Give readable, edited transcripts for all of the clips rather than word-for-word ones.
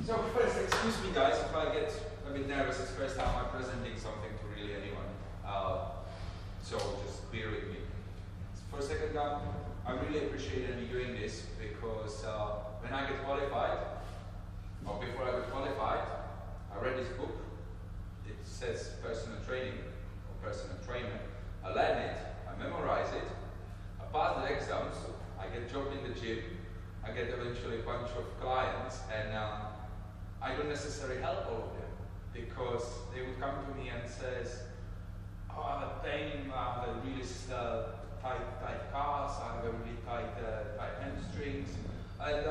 So first, excuse me guys if I get a bit nervous. It's the first time I'm presenting something to really anyone. So just bear with me. For a second, I really appreciate you doing this because when I get qualified, or before I got qualified, I read this book. It says personal training or personal trainer. I learn it, I memorize it, I pass the exams, I get a job in the gym, I get eventually a bunch of clients, and I don't necessarily help all of them because they would come to me and says, oh, I have a pain, I have a really tight calves, I have a really tight hamstrings, and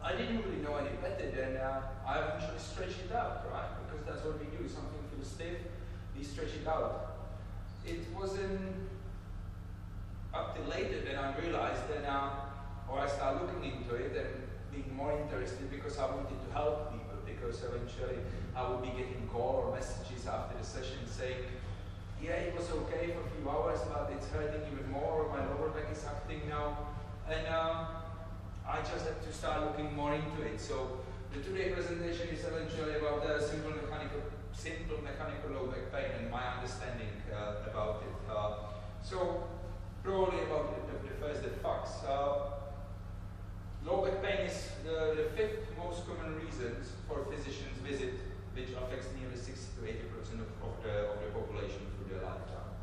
I didn't really know any better than I eventually stretched it out, right? Because that's what we do. Something feels stiff, we stretch it out. It wasn't up till later then I realized that or I started looking into it and being more interested because I wanted to help people, because eventually I would be getting calls or messages after the session saying, yeah, it was okay for a few hours, but it's hurting even more, my lower back is acting now, and I just have to start looking more into it. So the today presentation is eventually about the simple mechanical low back pain and my understanding about it. So probably about the facts. Low back pain is the fifth most common reasons for physicians visit, which affects nearly 60 to 80% of the population through their lifetime.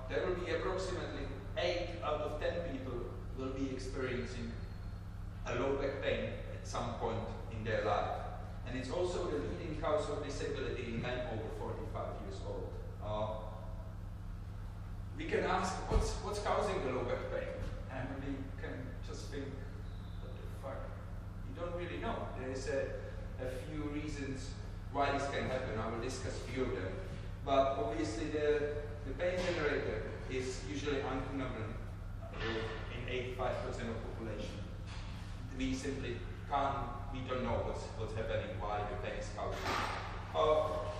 There will be approximately 8 out of 10 people will be experiencing a low back pain at some point in their life. And it's also the leading cause of disability in men over 45 years old. We can ask, what's causing the low back pain? And we can just think, what the fuck? You don't really know. There is a few reasons why this can happen. I will discuss a few of them. But obviously the pain generator is usually unknown in 85% of population. We simply we don't know what's happening, why the pain is caused.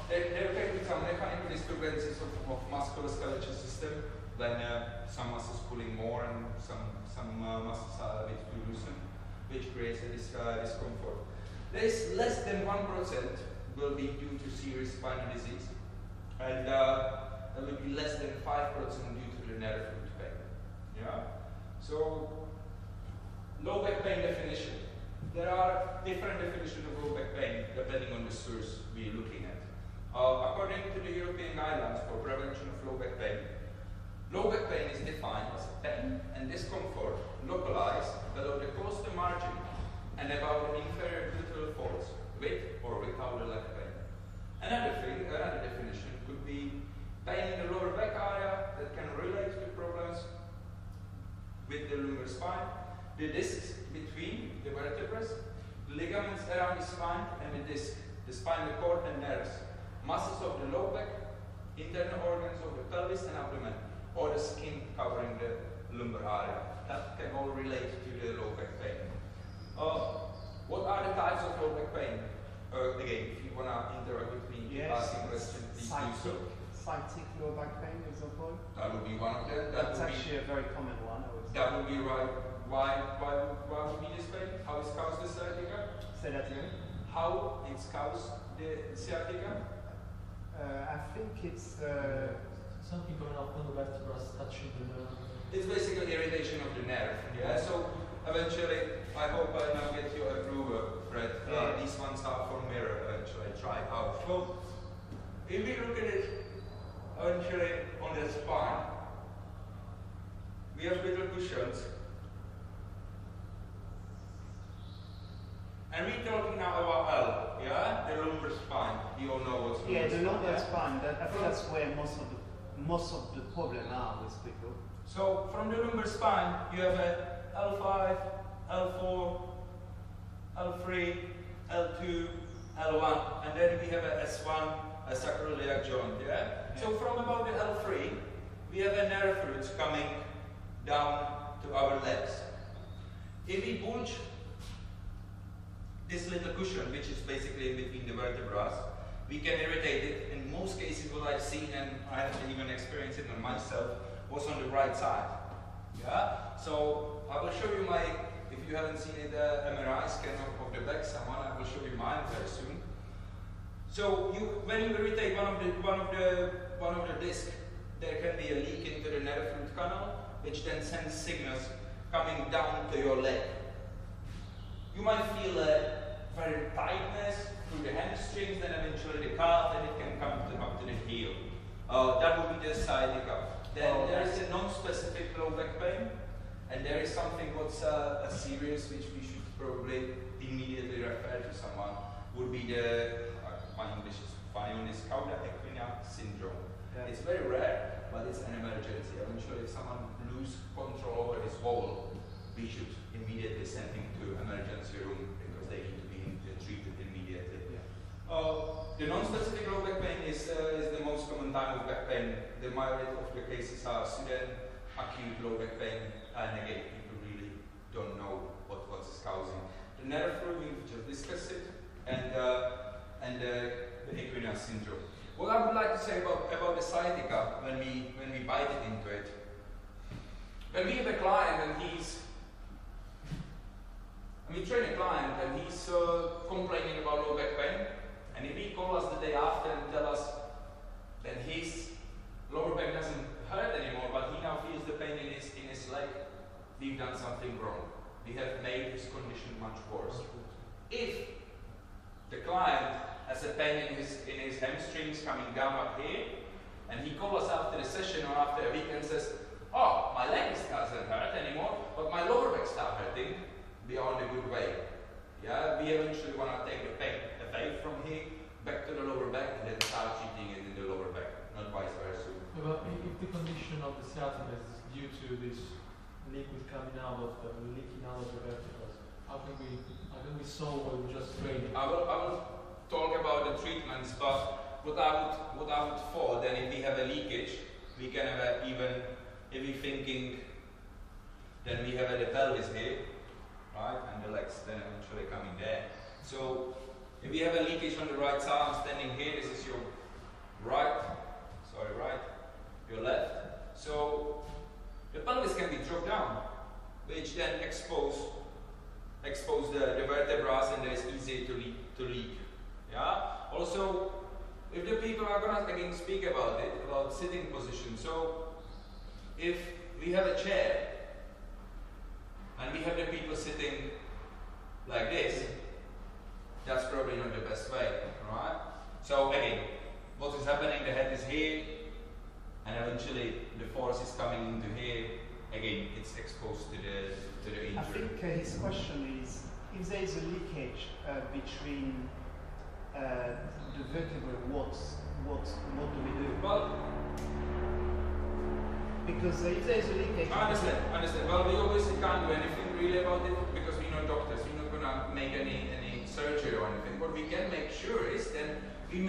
There can be some mechanical disturbances of musculoskeletal system, when some muscles pulling more and some muscles are a bit too loosened, which creates a discomfort. There is less than 1% will be due to serious spinal disease, and there will be less than 5% due to the nerve root pain. Yeah? So, low back pain definition. There are different definitions of low back pain depending on the source we're looking at. According to the European guidelines for prevention of low back pain is defined as a pain and discomfort localized below the costa margin and above the inferior gluteal folds, with or without the leg pain. Another definition could be pain in the lower back area that can relate to problems with the lumbar spine, the discs between the vertebrae, ligaments around the spine and the disc, the spinal cord and nerves, muscles of the low back, internal organs of the pelvis and abdomen, or the skin covering the lumbar area. That can all relate to the low back pain. What are the types of low back pain? Again, if you want to interact with me, asking questions, please do so. Sciatic low back pain, for example. That would be one of them. That's actually a very common one, I would say. That would be right. Why would be this pain? How is caused the sciatica? Say that again. How it's caused the sciatica? I think it's something going up on the vertebrae touching the nerve. It's basically irritation of the nerve. Yeah. So eventually, I hope I now get your approval, Fred. These ones are for mirror. Eventually, try it out. So if we look at it, eventually on the spine, we have little cushions. And we're talking now about L, yeah? The lumbar spine. You all know what's lumbar spine. Yeah, the lumbar spine. I think that's where most of the problem are with people. So from the lumbar spine, you have a L5, L4, L3, L2, L1, and then we have a S1, a sacroiliac joint, yeah? So from about the L3, we have a nerve roots coming down to our legs. If we bulge this little cushion, which is basically in between the vertebrae, we can irritate it. In most cases, what I've seen, and I haven't even experienced it on myself, was on the right side. Yeah. So I will show you my, if you haven't seen it, MRI scan of the back. Someone will show you mine very soon. So when you irritate one of the disc, there can be a leak into the nerve root canal, which then sends signals coming down to your leg. You might feel a very tightness through the hamstrings, then eventually the calf, and it can come up to the heel. That would be the sciatica. Then there is a non-specific low back pain, and there is something what's a serious, which we should probably immediately refer to someone, would be the, my English is funny on this, cauda equina syndrome. Yeah. It's very rare, but it's an emergency. Eventually, if someone loses control over his ball, we should immediately send him to emergency room because they need to be treated immediately. Yeah. The non-specific low back pain is the most common type of back pain. The majority of the cases are sudden, acute low back pain, and again, people really don't know what's causing. The nerve root, we just discussed it, and the equina syndrome. What I would like to say about the sciatica when we bite it into it. When we have a client and we train a client and he's complaining about low back pain, and if he calls us the day after and tell us that his lower back doesn't hurt anymore, but he now feels the pain in his leg, we've done something wrong. We have made his condition much worse. If the client has a pain in his hamstrings coming down up here, and he calls us after the session or after a week and says, "Oh, my leg doesn't hurt anymore, but my lower back starts hurting," we are on a good way. Yeah, we eventually want to take the pain away from here, back to the lower back, and then start treating it in the lower back, not vice versa. But if the condition of the sciatica is due to this liquid coming out of leaking out of the vertebrae, how can we solve what we just trained? I will talk about the treatments, but what I would thought, then if we have a leakage, we can have even, if we're thinking, then we have the pelvis here, right, and the legs then eventually coming there. So if you have a leakage on the right side, I'm standing here, this is your right, your left. So the pelvis can be dropped down, which then expose the vertebrae, and it's easy to leak. Yeah. Also, if the people are gonna again speak about it, about sitting position. So if we have a chair and we have the people sitting like this, that's probably not the best way, right? So again, what is happening? The head is here, and eventually the force is coming into here. Again, it's exposed to the injury. I think his question is, if there is a leakage between the vertebrae, what do we do? Well, because if there is a leakage, I understand. Well, we obviously can't do anything really about it because we're not doctors. We're not gonna make any surgery or anything. What we can make sure is then we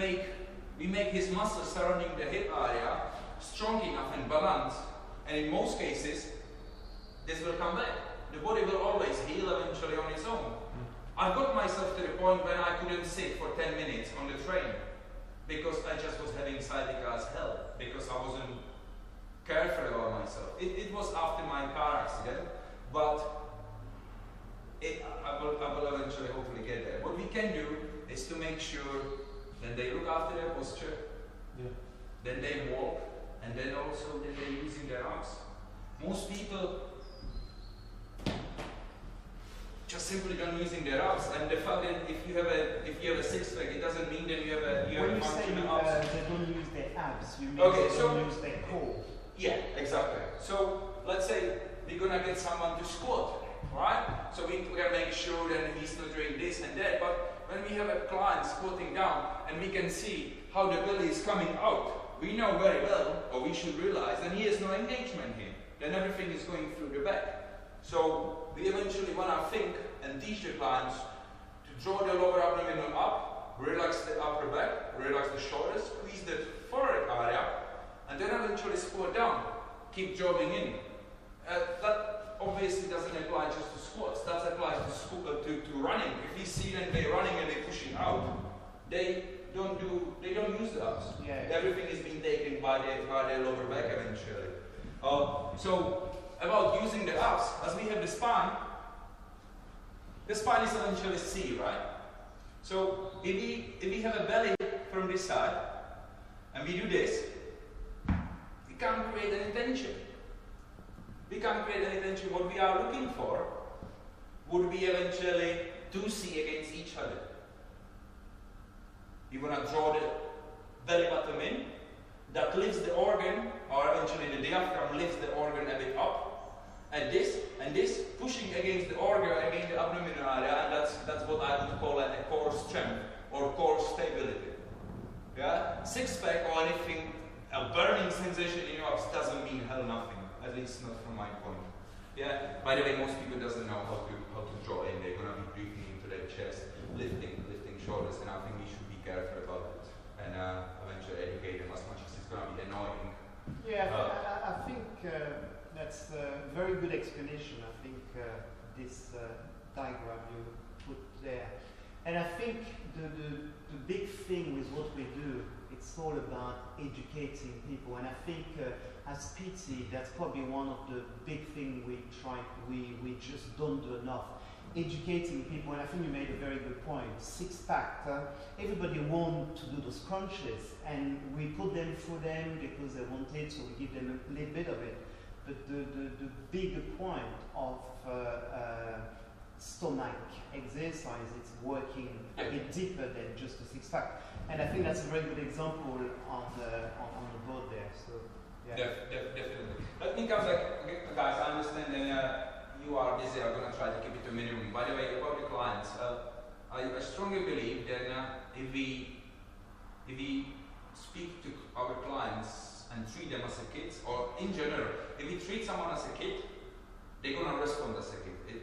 make his muscles surrounding the hip area strong enough and balanced, and in most cases, this will come back. The body will always heal eventually on its own. I got myself to the point when I couldn't sit for 10 minutes on the train because I just was having sciatica as hell because I wasn't careful about myself. It was after my car accident, but I will eventually hopefully get there. What we can do is to make sure that they look after their posture, then they walk, and then also that they're using their arms. Most people just simply don't using their arms, and the fact that if you have a six pack, it doesn't mean that you have a functional arms. When you say they don't use their abs, you mean okay, they don't use their core. Yeah, exactly. So let's say we're gonna get someone to squat, right? So we're gonna make sure that he's not doing this and that. But when we have a client squatting down and we can see how the belly is coming out, we know very well, or we should realize, that he has no engagement here. Then everything is going through the back. So we eventually want to think and teach the clients to draw the lower abdominal up, relax the upper back, relax the shoulders, squeeze the forehead area, and then eventually squat down. Keep drawing in. That obviously doesn't apply just to squats. That applies to running. If we see them they're running and they're pushing out, they don't use the abs. Yeah. Everything is being taken by their lower back eventually. So about using the abs, as we have the spine is eventually C, right? So if we have a belly from this side, and we do this, we can't create any tension. We can't create any tension. What we are looking for would be eventually 2C against each other. You want to draw the belly button in, that lifts the organ, or eventually the diaphragm lifts the organ a bit up, and this pushing against the organ, against the abdominal area, and that's what I would call a core strength or core stability. Yeah, six pack or anything, a burning sensation in your abs doesn't mean hell nothing, at least not from my point. Yeah. By the way, most people doesn't know how to draw in. They're gonna be breathing into their chest, lifting shoulders, and I think we should be careful about it and eventually educate them as much as it's gonna be annoying. Yeah, I think that's a very good explanation. I think this diagram you put there, and I think the big thing with what we do, it's all about educating people, and I think as PT, that's probably one of the big things we just don't do enough. Educating people, and I think you made a very good point. Six pack, everybody wants to do those crunches, and we put them through them because they want it, so we give them a little bit of it. But the bigger point of stomach exercise, it's working a bit deeper than just a six pack, and I think that's a very good example on the board there. So yeah, definitely. Let me come back, okay, guys. I understand that. You are busy, I'm going to try to keep it to a minimum. By the way, about the clients, I strongly believe that if we speak to our clients and treat them as a kid, or in general, if we treat someone as a kid, they're going to respond as a kid.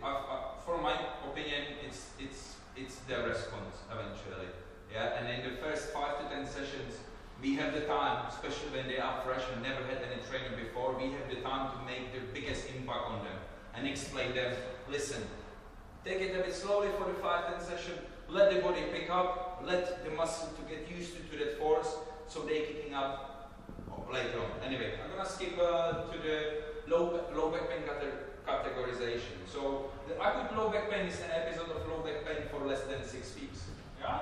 For my opinion, it's their response eventually. Yeah, and in the first 5 to 10 sessions, we have the time, especially when they are fresh and never had any training before, we have the time to make the biggest impact on them. And explain them, listen, take it a bit slowly for the 5-10 session, let the body pick up, let the muscle to get used to that force, so they're kicking up later on. Anyway, I'm gonna skip to the low back pain categorization. So the acute low back pain is an episode of low back pain for less than 6 weeks. Yeah?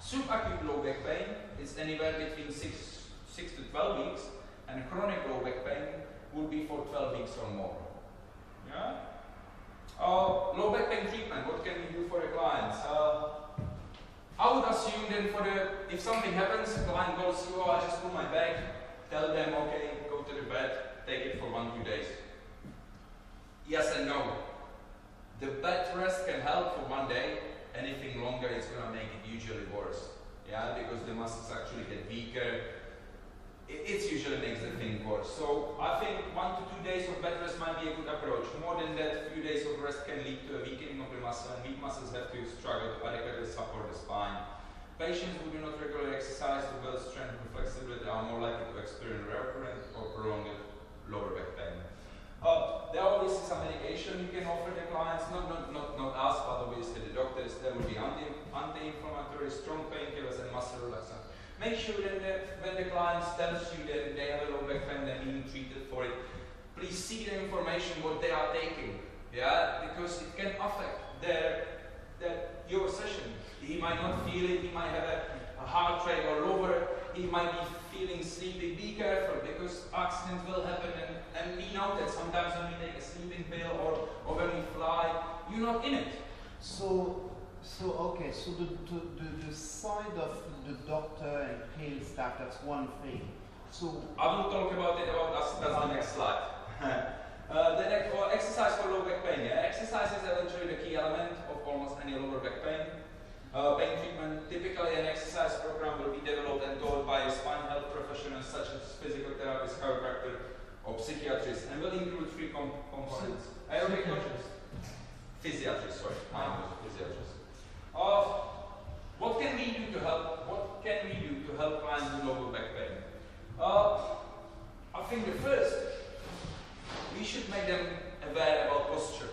Subacute low back pain is anywhere between 6 to 12 weeks, and chronic low back pain would be for 12 weeks or more. Yeah? Low back pain treatment, what can we do for the clients? I would assume then if something happens, the client goes, oh, I just pull my back, tell them, okay, go to the bed, take it for 1-2 days. Yes and no. The bed rest can help for 1 day, anything longer it's going to make it usually worse. Yeah, because the muscles actually get weaker. It usually makes the thing worse. So I think 1 to 2 days of bed rest might be a good approach. More than that, few days of rest can lead to a weakening of the muscle, and weak muscles have to struggle to adequately support the spine. Patients who do not regularly exercise to build strength and flexibility are more likely to experience recurrent or prolonged lower back pain. There are obviously some medication you can offer the clients, not us, but obviously the doctors. There will be anti-inflammatory, strong painkillers, and muscle relaxants. Make sure that when the client tells you that they have a low back pain, they're being treated for it, please see the information what they are taking. Yeah, because it can affect your session. He might not feel it, he might have a heart rate or lower, he might be feeling sleepy. Be careful, because accidents will happen, and we know that sometimes when we take a sleeping pill or when we fly, you're not in it. So the side of the doctor and clinical staff, that's one thing. So I will talk about that's the next slide. The next, exercise for low back pain. Yeah, exercise is eventually the key element of almost any lower back pain. Pain treatment. Typically, an exercise program will be developed and taught by spine health professionals such as physical therapist, chiropractor, or psychiatrist, and will include 3 components. Aerobic physiatrist. Sorry, physiatrist. What can we do to help? What can we do to help clients with lower back pain? I think the first, we should make them aware about posture.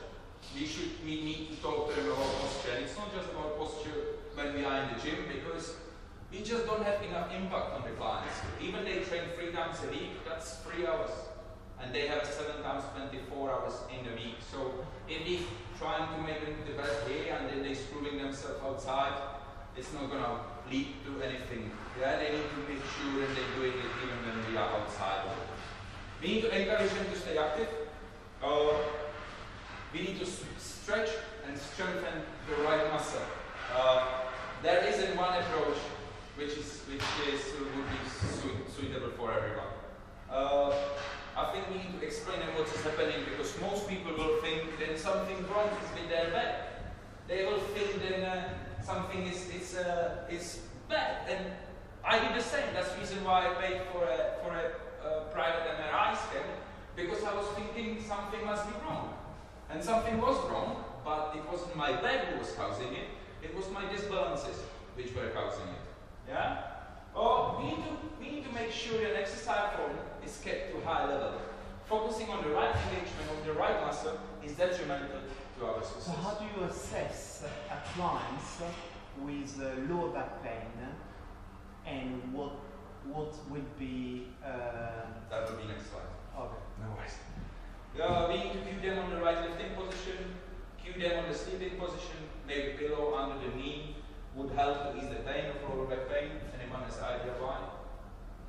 We need to talk to them about posture, and it's not just about posture when we are in the gym, because we just don't have enough impact on the clients. Even they train 3 times a week, that's 3 hours, and they have 7 times 24 hours in a week. So if we trying to make them the best day and then they're screwing themselves outside, it's not gonna lead to anything. Yeah, they need to make sure and they're doing it even when we are outside. We need to encourage them to stay active. We need to stretch and strengthen the right muscle. There isn't one approach which would be suitable for everyone. I think we need to explain them what is happening, because most people will think that something wrong is with their back. They will think that something is bad, and I did the same. That's the reason why I paid for a private MRI scan, because I was thinking something must be wrong, and something was wrong, but it wasn't my back who was causing it. It was my disbalances which were causing it. Yeah. We need to make sure that exercise form is kept to high level. Focusing on the right engagement of the right muscle is detrimental to our success. So how do you assess clients with lower back pain, and what would be? That will be next slide. Okay. No worries. We need to cue them on the right lifting position, cue them on the sleeping position, maybe pillow under the knee would help to ease the pain of lower back pain. Anyone has idea why?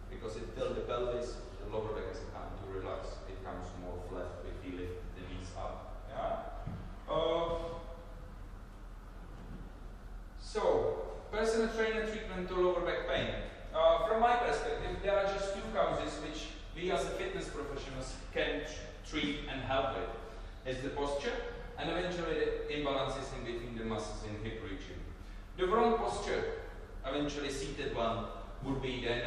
Because it tilts the pelvis, the lower back has time to relax, it comes more flat, we feel it, the knees up. Yeah? So, personal trainer treatment to lower back pain. From my perspective, there are just two causes which we as a fitness professionals can treat and help with. It's the posture and eventually the imbalances in between the muscles in the hip region. The wrong posture, eventually seated one, would be then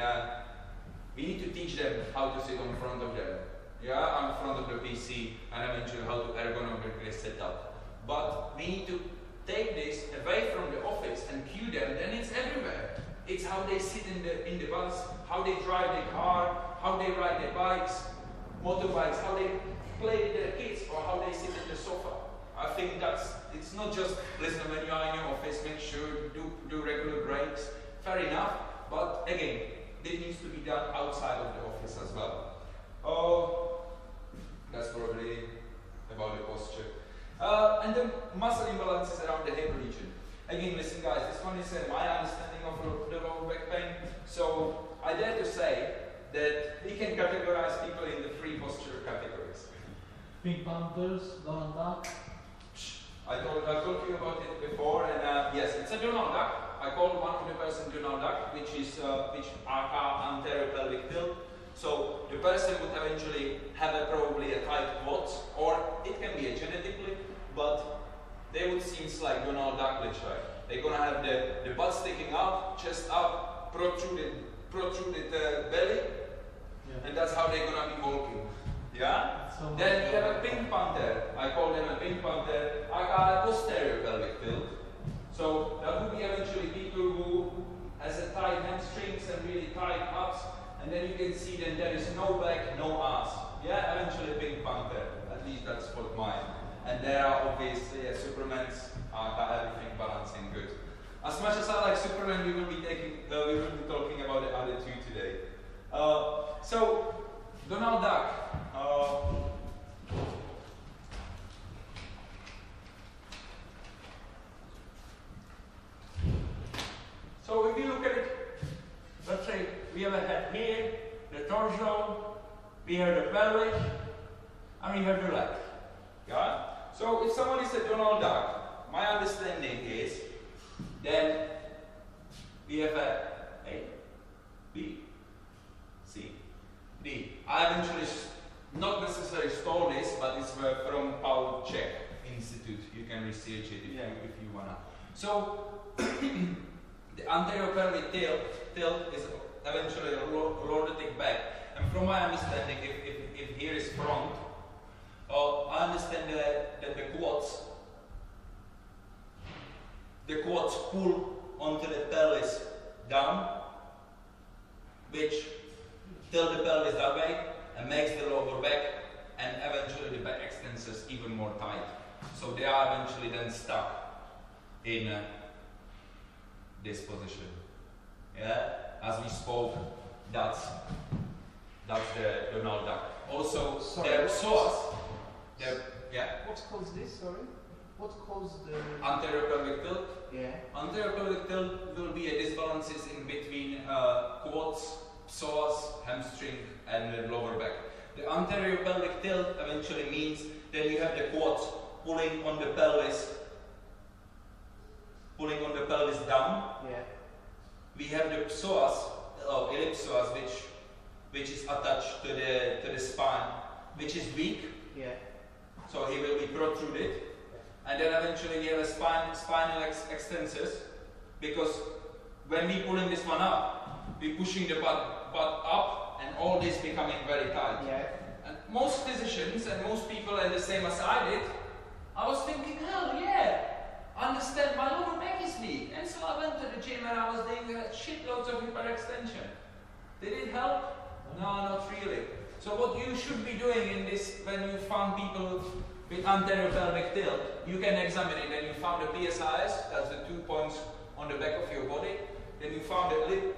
we need to teach them how to sit in front of them. Yeah, in front of the PC, and eventually how to ergonomically set up. But we need to take this away from the office and cue them, then it's everywhere. It's how they sit in the bus, how they drive their car, how they ride their bikes, motorbikes, how they play with their kids, or how they sit in the sofa. I think it's not just, listen, when you are in your office, make sure do regular breaks, fair enough, but again, it needs to be done outside of the office as well. That's probably about the posture. And then muscle imbalances around the hip region. Again, listen guys, this one is my understanding of the lower back pain. So I dare to say that we can categorize people in the three posture categories. Pink Panthers, Donald Duck. I told you about it before, and yes, it's a Donald Duck. I called one of the person Donald Duck, which are anterior pelvic tilt. So the person would eventually have probably a tight quads, or it can be a genetically, but they would seem like Donald Duck-ish, right? They're gonna have the butt sticking up, chest up, protruded belly, yeah. And that's how they're gonna be walking. Yeah? So then we have a pink panther. I call them a pink panther. I got a posterior pelvic tilt. So that would be eventually people who has a tight hamstrings and really tight abs, and then you can see that there is no back, no ass. Yeah, eventually pink panther. At least that's what mine. And there are obviously Supermans are everything balancing good. As much as I like Superman, we will be talking about the other two today. So Donald Duck. So if you look at it, let's say we have a head here, the torso, we have the pelvis, and we have the leg. Yeah? So if someone is a Donald Duck, my understanding is then we have a B, C, D. I eventually not necessarily stole this, but it's from Paul Czech Institute. You can research it if you wanna. So the anterior pelvic tilt is eventually a lordotic back, and from my understanding, if here is front, I understand that the quads pull onto the pelvis down, which tilt the pelvis that way and makes the lower back, and eventually the back extensors even more tight. So they are eventually then stuck in this position. Yeah, as we spoke, that's the Donald Duck. Also, their psoas. Yeah. What caused this? Sorry. what caused the Anterior pelvic tilt. yeah? Anterior pelvic tilt will be a disbalances in between quads, psoas, hamstring, and the lower back. The anterior pelvic tilt eventually means that you have the quads pulling on the pelvis down. Yeah. We have the psoas, ellipsoas, which is attached to the spine, which is weak. Yeah. So he will be protruded, and then eventually we have a spinal extensors, because when we pulling this one up, we pushing the butt up, and all this becoming very tight. Yeah. And most physicians and most people, and the same as I did, I was thinking, hell yeah, I understand my lower back is weak, and so I went to the gym and I was doing shitloads of hyperextension. Did it help? No, not really. So what you should be doing in this, when you found people with anterior pelvic tilt, you can examine it, and you found the PSIs, that's the 2 points on the back of your body. Then you found the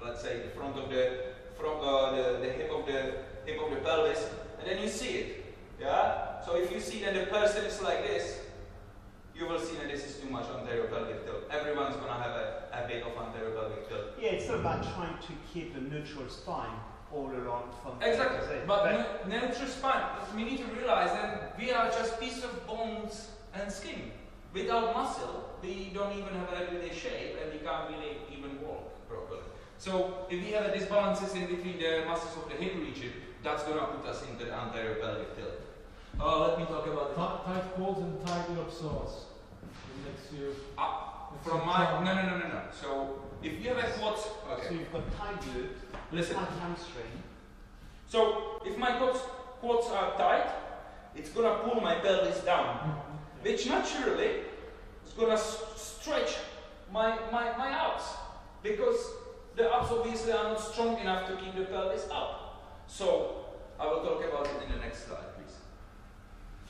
let's say the front of the hip of the pelvis, and then you see it. Yeah. So if you see that the person is like this, you will see that this is too much anterior pelvic tilt. Everyone's gonna have a bit of anterior pelvic tilt. Yeah, it's not about trying to keep a neutral spine all along from Exactly, but neutral spine, we need to realize that we are just piece of bones and skin. Without muscle, we don't even have an everyday shape, and we can't really even walk properly. So if we have a disbalances in between the muscles of the hip region, that's going to put us into the anterior pelvic tilt. Let me talk about tight quads and tight ellipsoas. It makes you. From my no. So if you have a quad, okay. So you've got tight glute, Listen. tight hamstring. So if my quads are tight, it's gonna pull my pelvis down, which naturally is gonna stretch my abs, because the abs obviously are not strong enough to keep the pelvis up. So I will talk about it in the next slide, please.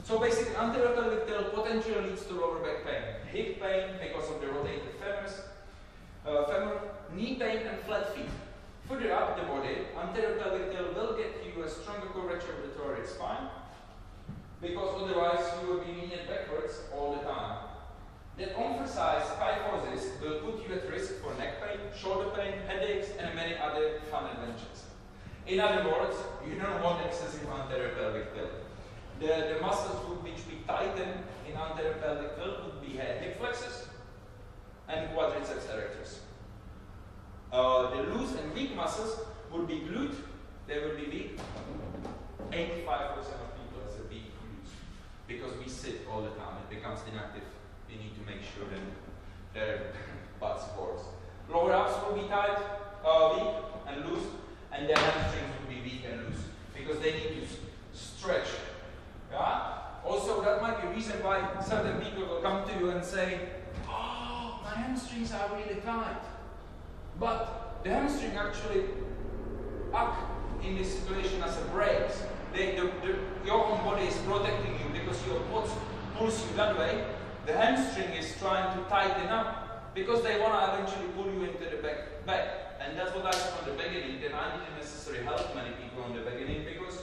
So basically, anterior pelvic tilt potentially leads to lower back pain, hip pain because of the rotated femur, knee pain, and flat feet. Further up the body, anterior pelvic tilt will get you a stronger curvature of the thoracic spine, because otherwise you will be leaning backwards all the time. That oversized kyphosis will put you at risk for neck pain, shoulder pain, headaches, and many other fun adventures. In other words, you don't want excessive anterior pelvic tilt. The muscles which we tighten in anterior pelvic tilt would be hip flexors and quadriceps erectors. The loose and weak muscles would be glute, they would be weak. 85% of people has a weak glute, because we sit all the time, it becomes inactive. We need to make sure that their butt supports. Lower abs will be tight, weak and loose, and their hamstrings will be weak and loose, because they need to stretch. Yeah? Also, that might be a reason why certain people will come to you and say, oh, my hamstrings are really tight. But the hamstring actually act in this situation as a brake. Your own body is protecting you because your quads pulls you that way. The hamstring is trying to tighten up because they want to eventually pull you into the back. And that's what I said from the beginning. Then I didn't necessarily help many people in the beginning, because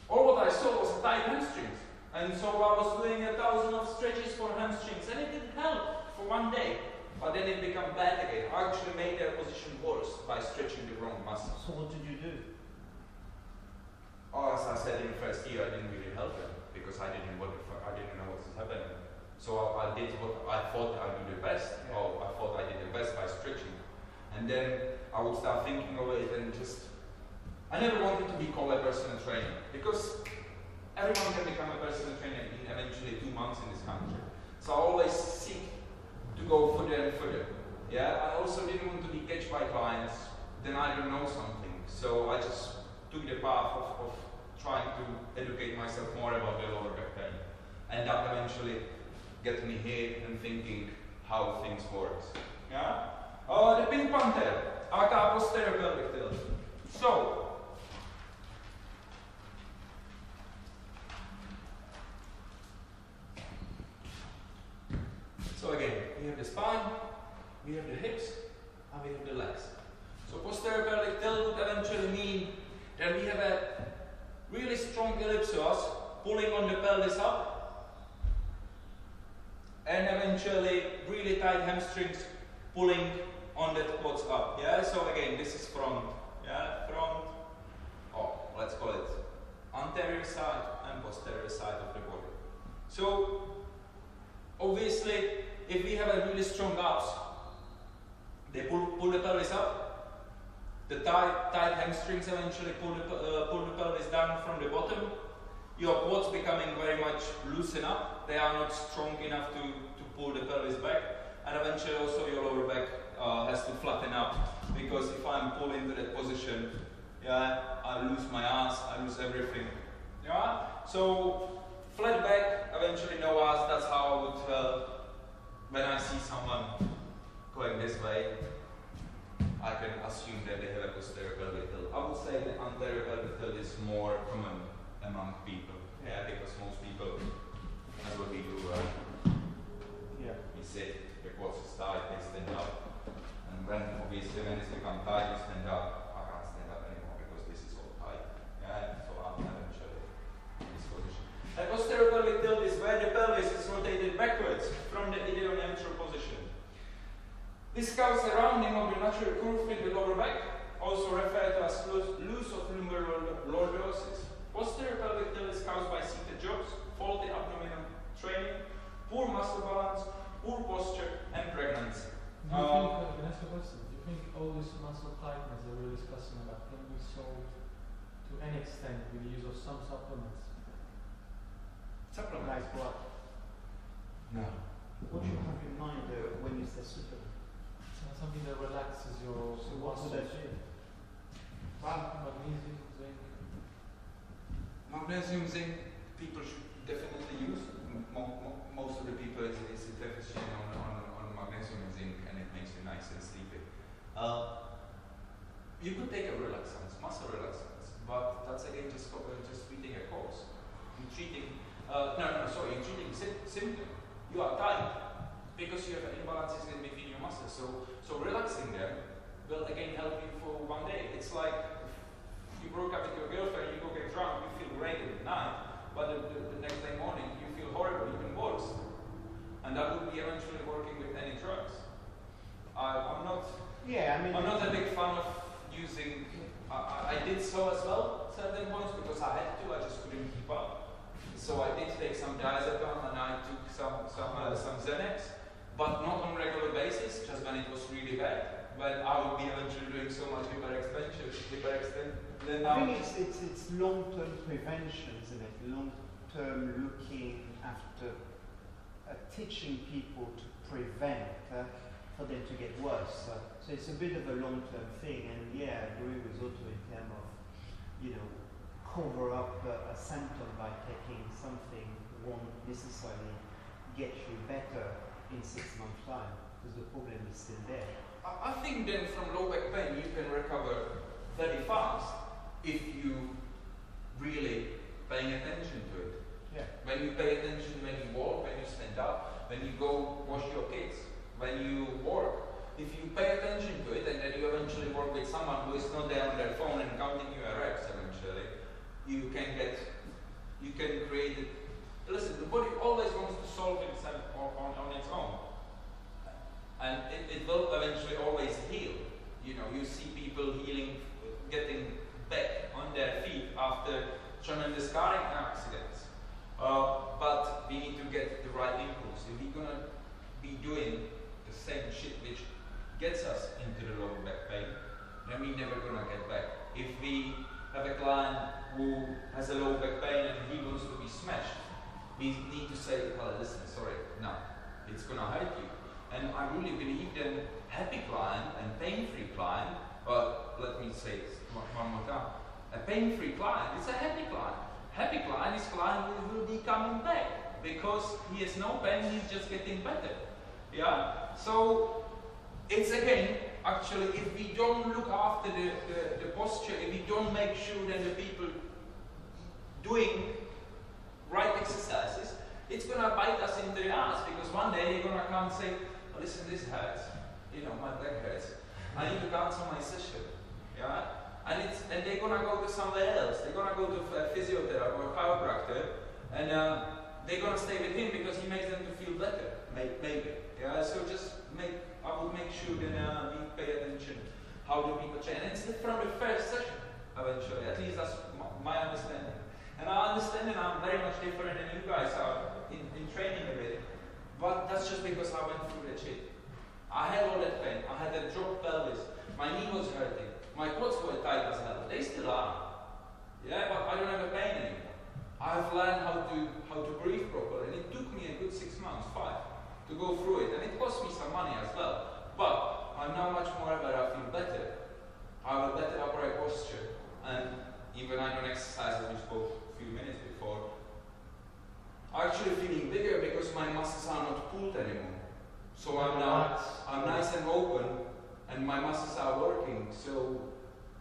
all what I saw was tight hamstrings. And so I was doing 1,000 of stretches for hamstrings, and it didn't help for one day. But then it became bad again. I actually made their position worse by stretching the wrong muscles. So what did you do? Oh, as I said in the first year, I didn't really help them, because I didn't know what was happening. So I did what I thought I would do the best. Yeah. Oh, I thought I did the best by stretching. And then I would start thinking of it, and I never wanted to be called a personal trainer, because everyone can become a personal trainer in eventually 2 months in this country. So I always seek to go further and further. Yeah, I also didn't want to be catched by clients, then I don't know something. So I just took the path of trying to educate myself more about the lower back pain. And that eventually get me here and thinking how things work. Yeah? The Pink Panther, aka posterior pelvic tilt. So again, we have the spine, we have the hips, and we have the legs. So posterior pelvic tilt would eventually mean that we have a really strong ellipsoas pulling on the pelvis up, and eventually really tight hamstrings pulling on that quads up. Yeah, so again, this is front. Yeah, front. Oh, let's call it anterior side and posterior side of the body. So obviously, if we have a really strong abs, they pull the pelvis up. The tight hamstrings eventually pull the pelvis down from the bottom. Your quads becoming very much loosen up. They are not strong enough to pull the pelvis back. And eventually also your lower back has to flatten up. Because if I'm pulled into that position, yeah, I lose my ass, I lose everything. Yeah? So flat back, eventually no ass. That's how I would, when I see someone going this way, I can assume that they have a posterior pelvic tilt. I would say that anterior pelvic tilt is more common among people. Yeah, because most people, that's what we do. Yeah. We sit, the quads is tight, they stand up. And when obviously when it's become tight, you stand up. I can't stand up anymore because this is all tight. Yeah, so I'm eventually in this position. And posterior pelvic tilt is where the pelvis is rotated backwards from the ideoneutral position. This causes a rounding of the natural curve in the lower back, also referred to as loose of lumbar lordosis. Posterior pelvic tilt is caused by seated jobs, faulty abdominal training, poor muscle balance, poor posture, and pregnancy. Do you think, can I ask a question? Do you think all this muscle tightness that we're discussing about can be solved to any extent with the use of some supplements? Supplements? Like what? No. What do you have in mind when you say supplement? Something that relaxes your So what would muscles. that be? Magnesium, zinc. Magnesium, zinc, people should definitely use. Most of the people is a deficient on magnesium and zinc, and it makes you nice and sleepy. You could take a relaxant, muscle relaxants, but that's again just treating a cause. You're treating, you're treating symptom. You are tight because you have imbalances in between your muscles. So relaxing them will again help you for one day. It's like if you broke up with your girlfriend, you go get drunk, you feel great at night, but the next day morning you feel horrible, even worse. And that would be eventually working with any drugs. I'm not. Yeah, I mean. I'm not a big fan of using. I did so as well at certain points because I had to. I just couldn't keep up. So I did take some diazepam and I took some Xanax, but not on a regular basis. Just when it was really bad. When I would be eventually doing so much hyperextension. Then I think it's long-term prevention, isn't it? Long-term looking after, teaching people to prevent for them to get worse. So it's a bit of a long-term thing, and yeah, I agree with Otto in terms of, cover up a symptom by taking something won't necessarily get you better in 6 months' time, because the problem is still there. I think then from low back pain you can recover very fast if you really paying attention to it. Yeah. When you pay attention, when you walk, when you stand up, when you go wash your kids, when you work, if you pay attention to it and then you eventually work with someone who is not there on their phone and counting your reps eventually, you can create it. Listen, the body always wants to solve itself on its own. And it will eventually always heal. You see people healing, getting back on their feet after tremendous scarring accidents. But we need to get the right impulse. If we're gonna be doing the same shit which gets us into the lower back pain, then we're never gonna get back. If we have a client who has a low back pain and he wants to be smashed, we need to say, well, listen, sorry, no, it's gonna hurt you. And I really believe that happy client and pain-free client, let me say it one more time, a pain-free client is a happy client. Happy client is client who will be coming back because he has no pain, he's just getting better. Yeah? So it's again, actually, if we don't look after the posture, if we don't make sure that the people doing right exercises, it's gonna bite us into the ass because one day they're gonna come and say, oh, listen, this hurts. My back hurts. I need to cancel my session. Yeah? And they're gonna go to somewhere else. They're gonna go to a physiotherapist or a chiropractor, and they're gonna stay with him because he makes them to feel better. maybe. Yeah, so I would make sure that we pay attention. How do people change? And it's from the first session, eventually. At least that's my understanding. And I understand that I'm very much different than you guys are in training a bit. But that's just because I went through that shit. I had all that pain. I had that dropped pelvis. My knee was hurting. My quads were tight as hell. They still are. Yeah, but I don't have a pain anymore. I've learned how to breathe properly, and it took me a good 6 months, 5, to go through it, and it cost me some money as well. But I'm now much more aware. I feel better. I have a better upright posture, and even I don't exercise as we spoke a few minutes before. I'm actually feeling bigger because my muscles are not pulled anymore. So I'm nice and open, and my muscles are working. So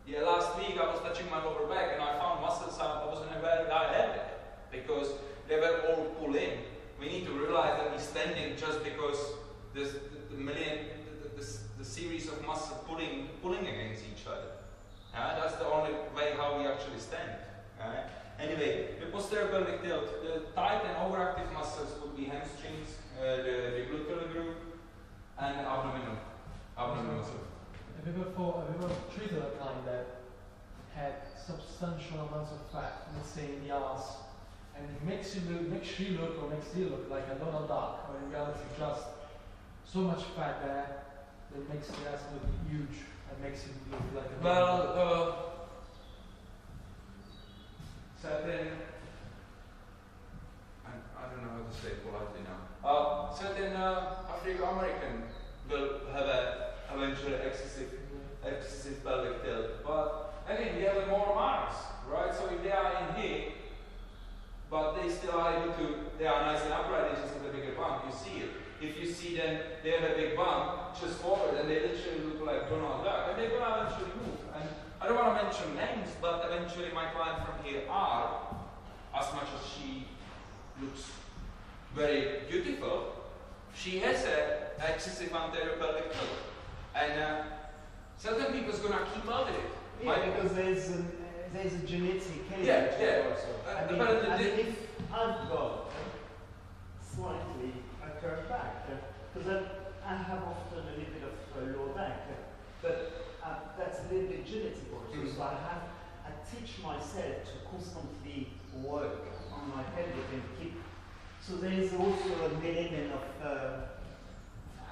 yeah, last week I was touching my lower back, and I found muscles I wasn't aware that I had because they were all pulled in. We need to realize that we're standing just because there's the series of muscles pulling against each other. That's the only way how we actually stand. Anyway, the posterior pelvic tilt, the tight and overactive muscles would be hamstrings, the gluteal group, and abdominal muscle. Have you ever treated a client that had substantial amounts of fat, let's say in the ass, and it makes you look like a Donald Duck, but in reality just so much fat there that makes the ass look huge and makes it look like a Donald Duck? Certain, I don't know how to say it politely now. Certain African American will have eventually excessive pelvic tilt, but again, we have more marks, right? So if they are in here, but they still are able to, they are nice and upright, they just have a bigger bump, you see it. If you see them, they have a big bump just forward, and they literally look like Donald Duck, and they're gonna eventually move. And I don't want to mention names, but eventually my client from here are, as much as she looks very beautiful, she has an excessive anterior pelvic tilt. And certain people's gonna keep up with it. Yeah, because there's a genetic element also. I mean, if I've got slightly a curved back, because I have often a little bit of lower back, but that's a little bit genetic also. So I teach myself to constantly work on my pelvic and keep. So there's also an element of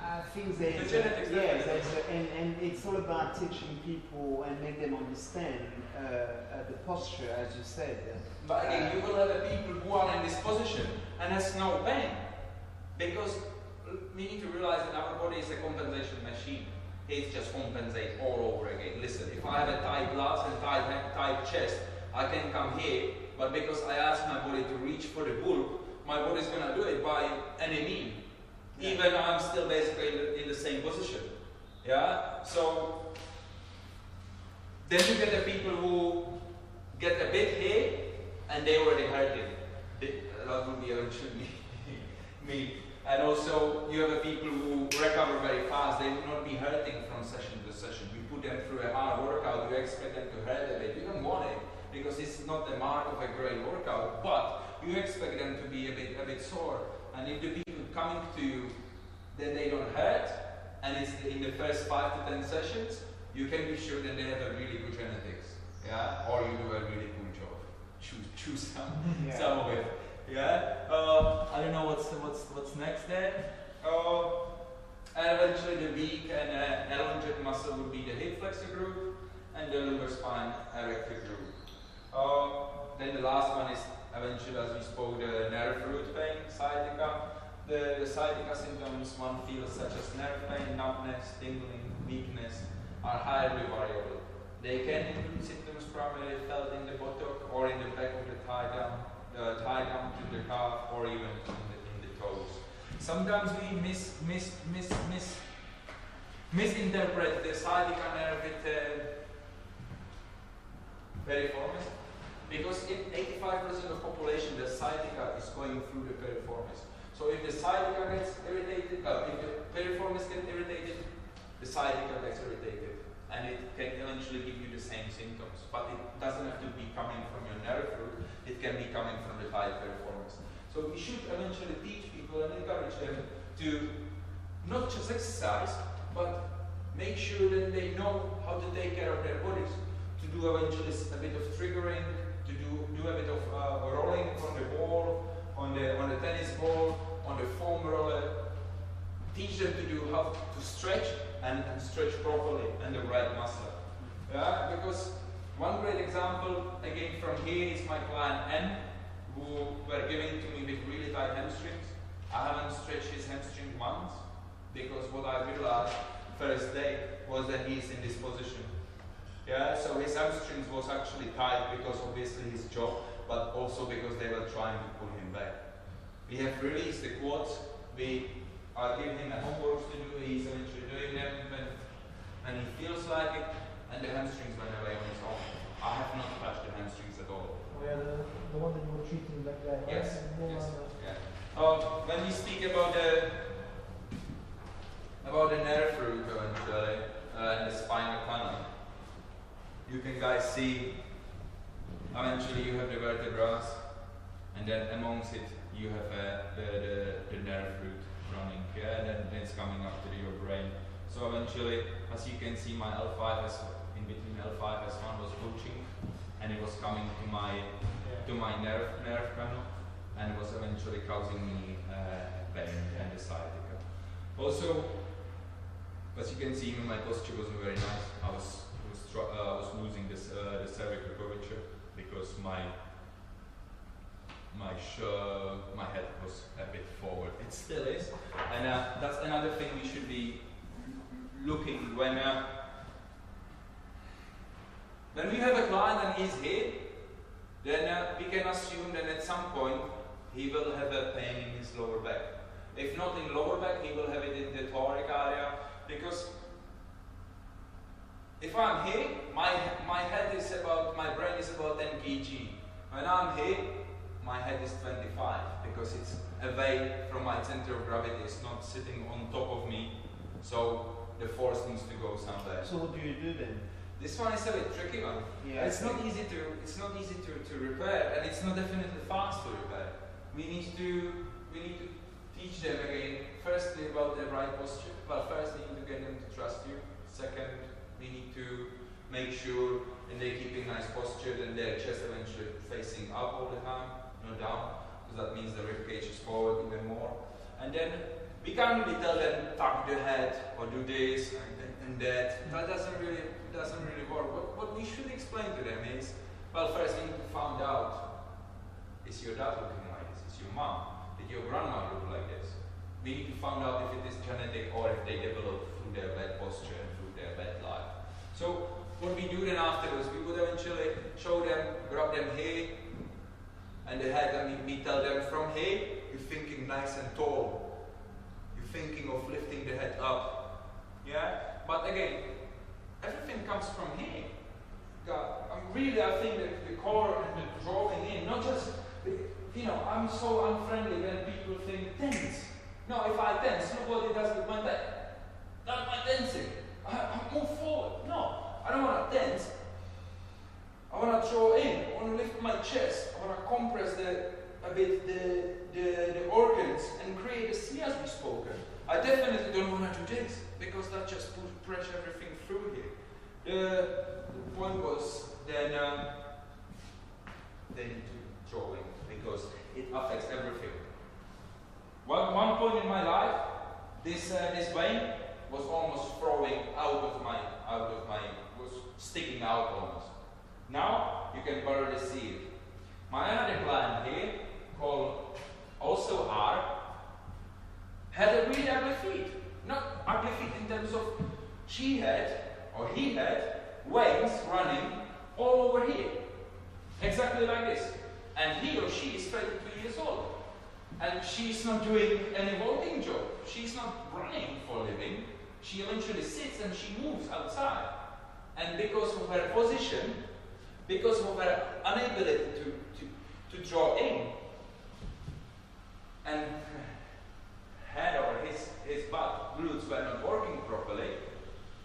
I think there's and it's all about teaching people and make them understand the posture, as you said. But again, you will have people who are in this position and has no pain, because we need to realize that our body is a compensation machine. It just compensates all over again. Listen, if I have a tight glutes and tight chest, I can come here, but because I ask my body to reach for the bulk, my body's gonna do it by any means. Yeah. Even I'm still basically in the same position. Yeah? So then you get the people who get a bit here and they already hurting. That would be eventually me. And also you have the people who recover very fast. They will not be hurting from session to session. You put them through a hard workout, you expect them to hurt a bit. You don't want it because it's not the mark of a great workout, but you expect them to be a bit sore. And if the people coming to you, then they don't hurt, and it's in the first 5 to 10 sessions, you can be sure that they have a really good genetics, yeah, or you do a really good job. Choose some of it, yeah. I don't know what's next there. And eventually the weak and elongate muscle would be the hip flexor group, and the lumbar spine erector group. Then the last one is eventually, as we spoke, the nerve root pain, sciatica. The sciatica symptoms one feels, such as nerve pain, numbness, tingling, weakness, are highly variable. They can include symptoms primarily felt in the buttock or in the back of the thigh down to the calf, or even in the toes. Sometimes we misinterpret the sciatica nerve with piriformis, because in 85% of population, the sciatica is going through the piriformis. So if the sciatica gets irritated, if the piriformis gets irritated, the sciatica gets irritated, and it can eventually give you the same symptoms. But it doesn't have to be coming from your nerve root; it can be coming from the tight piriformis. So we should eventually teach people and encourage them to not just exercise, but make sure that they know how to take care of their bodies, to do eventually a bit of triggering, to do a bit of rolling on the ball, on the tennis ball, on the foam roller. Teach them to do how to stretch and stretch properly and the right muscle. Yeah, because one great example again from here is my client N, who were giving to me with really tight hamstrings. I haven't stretched his hamstring once, because what I realized first day was that he's in this position. Yeah, so his hamstrings was actually tight because obviously his job, but also because they were trying to pull him back. We have released the quads. We are giving him a homework to do. He's eventually doing them when he feels like it, and the hamstrings went away on his own. I have not touched the hamstrings at all. Oh yeah, the one that you were treating back there. Right? Yes. Yes. Yeah. When we speak about the nerve root eventually and the spinal canal, you can guys see eventually you have the vertebrae, and then amongst it you have the nerve root running, yeah, and then it's coming up to your brain. So eventually, as you can see, my L5 in between L5 S1 was bulging, and it was coming to my nerve canal, and it was eventually causing me pain and the sciatica. Also, as you can see, my posture wasn't very nice. I was losing this the cervical curvature because my head was a bit forward. It still is, and that's another thing we should be looking when we have a client and he's here. Then we can assume that at some point he will have a pain in his lower back. If not in lower back, he will have it in the thoracic area, because if I'm here, my brain is about 10 kg. When I'm here, my head is 25, because it's away from my center of gravity. It's not sitting on top of me, so the force needs to go somewhere. So what do you do then? This one is a bit tricky one. Yeah, it's not easy to repair, and it's not definitely fast to repair. We need to teach them again. Firstly, about the right posture. Well, first we need to get them to trust you. Second, we need to make sure that they're keeping nice posture, and their chest eventually facing up all the time, not down, because that means the rib cage is forward even more. And then we can't really tell them tuck the head or do this and that. That doesn't really work. What we should explain to them is, well, first we need to find out, is your dad looking like this? Is your mom? Did your grandma look like this? We need to find out if it is genetic or if they develop through their bad posture and through their bad life. So what we do then afterwards, we would eventually show them, grab them here and the head, and we tell them from here, you're thinking nice and tall. You're thinking of lifting the head up. Yeah? But again, everything comes from here. I think that the core and the drawing in, not just, I'm so unfriendly when people think tense. No, if I tense, nobody does with my back. That's my tensing. I move forward. No, I don't want to tense. I want to draw in. I want to lift my chest. I want to compress a bit the organs and create a C as we spoken. I definitely don't want to do this, because that just push everything through here. The point was then they need to draw in, because it affects everything. One point in my life, this vein was almost throwing was sticking out almost. Now you can barely see it. My other client here, called also R, had a really ugly feet. Not ugly feet in terms of he had veins running all over here. Exactly like this. And he or she is 32 years old. And she's not doing any walking job. She's not running for a living. She eventually sits and she moves outside. And because of her position, because of her inability to draw in, and head or his butt glutes were not working properly,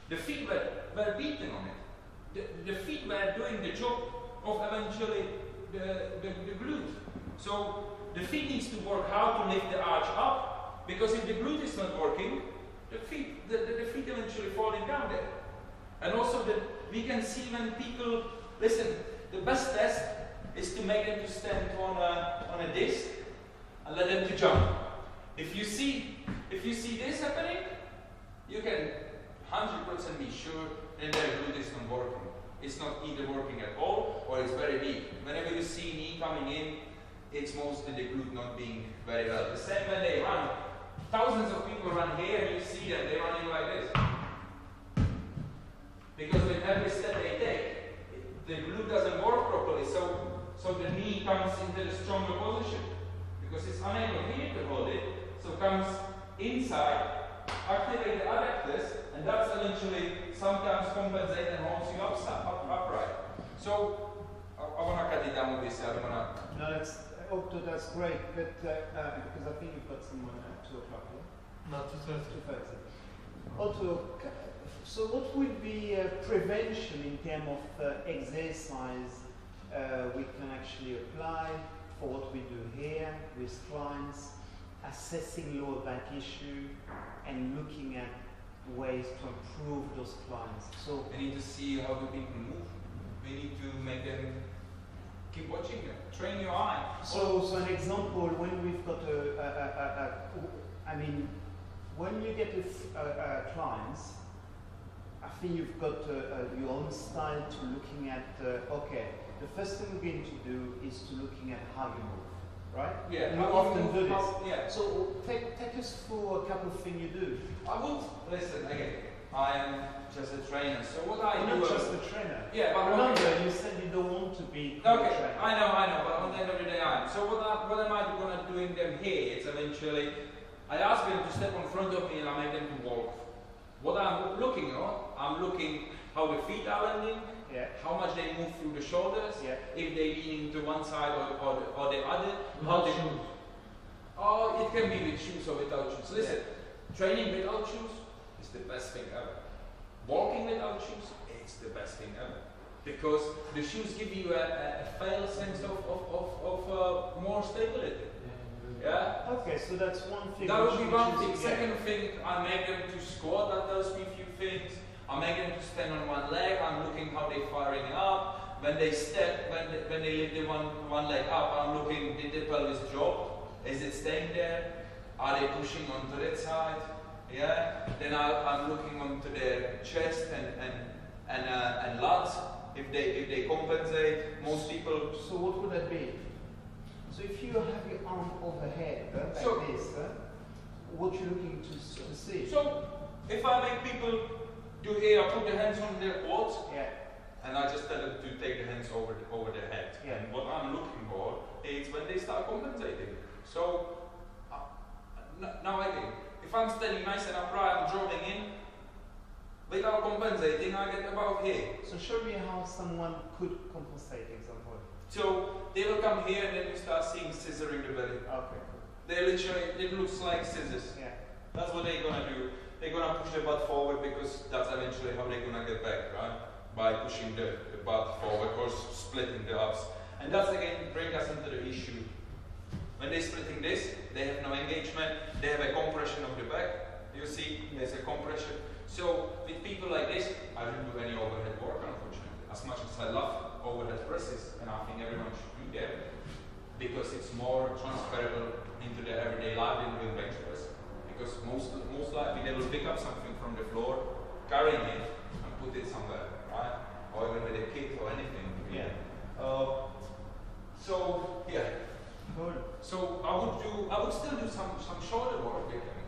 the feet were beaten on it. The feet were doing the job of eventually the glute. So the feet needs to work how to lift the arch up, Because if the glute is not working, the feet eventually falling down there. And also that we can see when people, listen, the best test is to make them to stand on a disc and let them to jump. If you see this happening, you can 100% be sure that their glute is not working. It's not either working at all or it's very weak. Whenever you see knee coming in, it's mostly the glute not being very well. The same when they run. Thousands of people run here and you see them, they're running like this. Because with every step they take, the glute doesn't work properly, so the knee comes into the stronger position. Because it's unable here to hold it, so comes inside, activate the adductors, and that's eventually sometimes compensate and holds you upright. So I want to cut it down with this. I don't want to. No, that's great, but because I think you've got someone at 2 o'clock. Yeah? No, 2:30. 2:30. Also, so what would be prevention in terms of exercise we can actually apply for what we do here with clients, assessing lower back issue and looking at ways to improve those clients? So we need to see how the people move. We need to make them keep watching them, train your eye. So an example, when we've got when you get clients, I think you've got your own style to looking at, okay, the first thing we're going to do is to looking at how you move, right? Yeah. You often do this. Yeah. So take us through a couple of things you do. I would, listen, again, I am just a trainer, so what I You're do... not just a trainer. Yeah, but remember, you said you don't want to be a okay, trainer. I know, but on the end of the day I am. So what am I going to doing them here? It's eventually, I ask them to step in front of me and I make them to walk. What I'm looking at, I'm looking how the feet are landing, yeah, how much they move through the shoulders, yeah, if they lean to one side or the other. Without shoes. Oh, it can be with shoes or without shoes. Listen, training without shoes is the best thing ever. Walking without shoes, it's the best thing ever. Because the shoes give you a fail sense of more stability. Yeah? Okay, so that's one thing. That would be one thing. Yeah. Second thing, I make them to squat, that tells me a few things. I make them to stand on one leg, I'm looking how they're firing up. When they step, when they lift the one leg up, I'm looking, did the pelvis drop? Is it staying there? Are they pushing onto that side? Yeah? Then I'm looking onto their chest and lats, if they compensate. Most people... So what would that be? So if you have your arm overhead, like this, what you're looking to see? So if I make people do here, I put the hands on their quads, yeah, and I just tell them to take the hands over their head. Yeah. And what I'm looking for is when they start compensating. So now again, if I'm standing nice and upright, I'm drawing in, without compensating, I get about here. So show me how someone could compensate, example. So they will come here and then you start seeing scissoring the belly. Okay. They literally, it looks like scissors. Yeah. That's what they're gonna do. They're gonna push their butt forward because that's eventually how they're gonna get back, right? By pushing the butt forward or splitting the abs. And that's again bring us into the issue. When they're splitting this, they have no engagement, they have a compression of the back. You see, there's a compression. So with people like this, I don't do any overhead work, unfortunately. As much as I love overhead presses, and I think everyone should do them, because it's more transferable into their everyday life than doing bench press. Because most likely they will pick up something from the floor, carry it, and put it somewhere, right? Or even with a kit or anything. Yeah. So yeah. Good. So I would still do some shoulder work with them.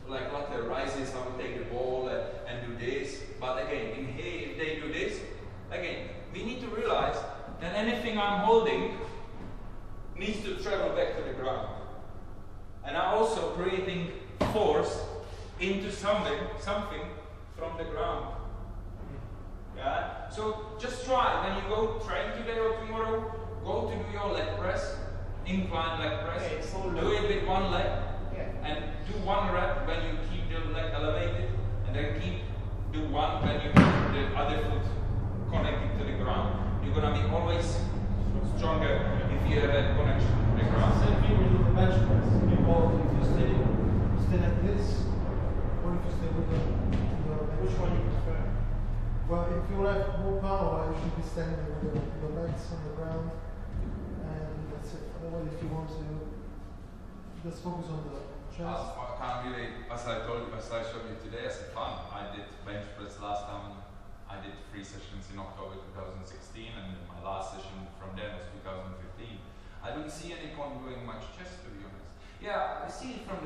Like lateral rises, I would take the ball and do this. But again, in here, if they do this, again, we need to realize that anything I'm holding needs to travel back to the ground. And I'm also creating force into something from the ground. Yeah? So just try, when you go train today or tomorrow, go to do your leg press, incline leg press, do it with one leg, and do one rep when you keep the leg elevated, and then do one when you keep the other foot connected to the ground. You're gonna be always stronger if you have a connection to the ground. Same thing with the bench press. If you stay like this, or if you stay with the Which one you prefer? Well, if you have more power, you should be standing with the legs on the ground, and that's it. Otherwise, if you want to just focus on the chest. I can't really, as I showed you today, as a fun. I did bench press last time. I did 3 sessions in October 2016, and my last session from then was 2015. I don't see any point doing much chest, to be honest. Yeah, I see it from the